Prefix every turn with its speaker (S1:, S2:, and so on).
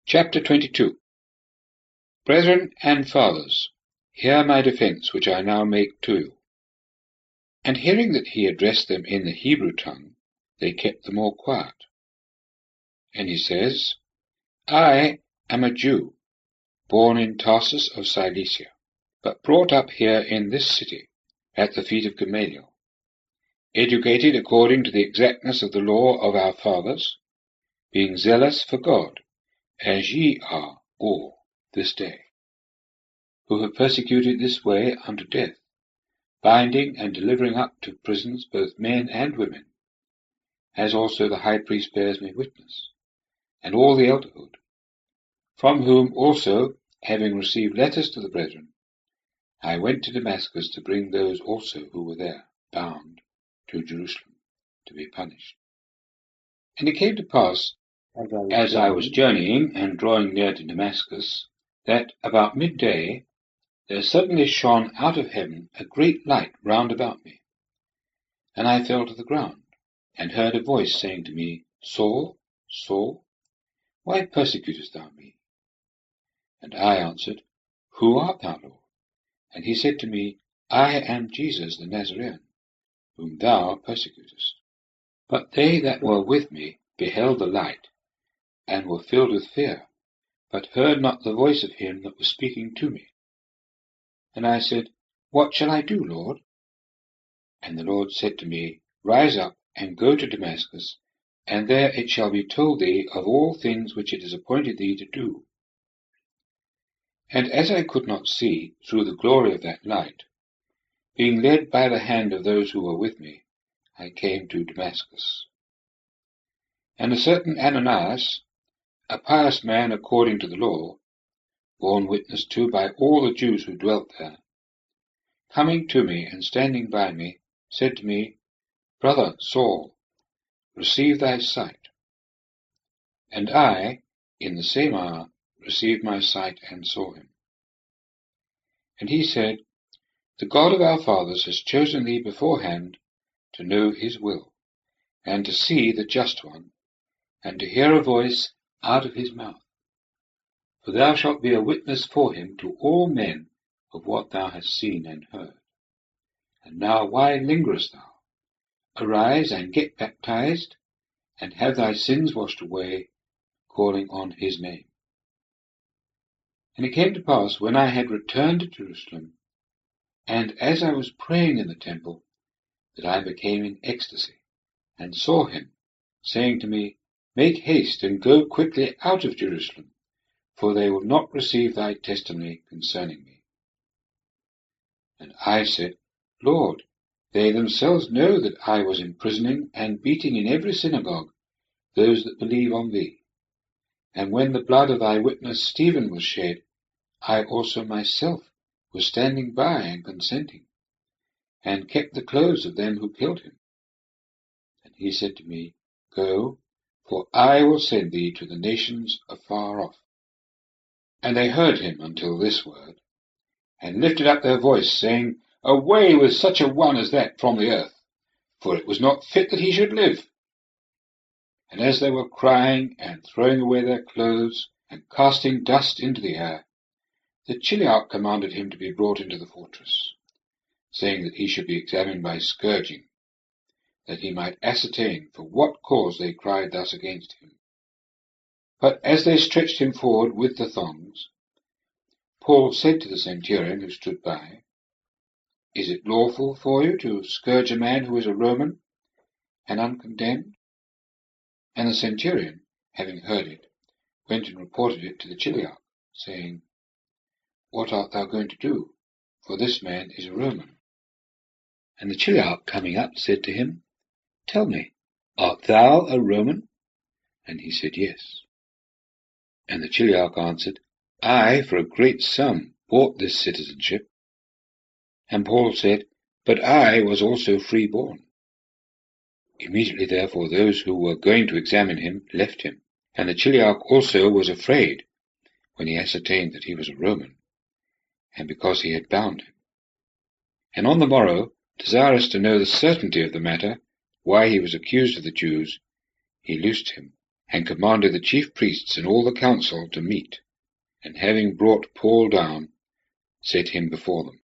S1: Chapter 22. Brethren and fathers, hear my defense which I now make to you. And hearing that he addressed them in the Hebrew tongue, they kept the more quiet. And he says, I am a Jew, born in Tarsus of Cilicia, but brought up here in this city, at the feet of Gamaliel, educated according to the exactness of the law of our fathers, being zealous for God, as ye are all this day, who have persecuted this way unto death, binding and delivering up to prisons both men and women, as also the high priest bears me witness, and all the elderhood, from whom also, having received letters to the brethren, I went to Damascus to bring those also who were there, bound, to Jerusalem, to be punished. And it came to pass, as I was journeying and drawing near to Damascus, that about midday there suddenly shone out of heaven a great light round about me. And I fell to the ground, and heard a voice saying to me, Saul, Saul, why persecutest thou me? And I answered, Who art thou, Lord? And he said to me, I am Jesus the Nazarene, whom thou persecutest. But they that were with me beheld the light, and were filled with fear, but heard not the voice of him that was speaking to me. And I said, What shall I do, Lord? And the Lord said to me, Rise up, and go to Damascus, and there it shall be told thee of all things which it is appointed thee to do. And as I could not see through the glory of that light, being led by the hand of those who were with me, I came to Damascus. And a certain Ananias, a pious man according to the law, borne witness to by all the Jews who dwelt there, coming to me and standing by me, said to me, Brother Saul, receive thy sight. And I, in the same hour, received my sight and saw him. And he said, The God of our fathers has chosen thee beforehand to know his will, and to see the Just One, and to hear a voice out of his mouth. For thou shalt be a witness for him to all men of what thou hast seen and heard. And now why lingerest thou? Arise and get baptized, and have thy sins washed away, calling on his name. And it came to pass, when I had returned to Jerusalem, and as I was praying in the temple, that I became in ecstasy, and saw him, saying to me, Make haste, and go quickly out of Jerusalem, for they will not receive thy testimony concerning me. And I said, Lord, they themselves know that I was imprisoning and beating in every synagogue those that believe on thee. And when the blood of thy witness Stephen was shed, I also myself was standing by and consenting, and kept the clothes of them who killed him. And he said to me, Go, for I will send thee to the nations afar off. And they heard him until this word, and lifted up their voice, saying, Away with such a one as that from the earth, for it was not fit that he should live. And as they were crying and throwing away their clothes and casting dust into the air, the Chiliarch commanded him to be brought into the fortress, saying that he should be examined by scourging, that he might ascertain for what cause they cried thus against him. But as they stretched him forward with the thongs, Paul said to the centurion who stood by, Is it lawful for you to scourge a man who is a Roman and uncondemned? And the centurion, having heard it, went and reported it to the Chiliarch, saying, What art thou going to do? For this man is a Roman. And the Chiliarch, coming up, said to him, Tell me, art thou a Roman? And he said, Yes. And the Chiliarch answered, I, for a great sum, bought this citizenship. And Paul said, But I was also freeborn. Immediately therefore those who were going to examine him left him, and the Chiliarch also was afraid when he ascertained that he was a Roman, and because he had bound him. And on the morrow, desirous to know the certainty of the matter, why he was accused of the Jews, he loosed him, and commanded the chief priests and all the council to meet, and having brought Paul down, set him before them.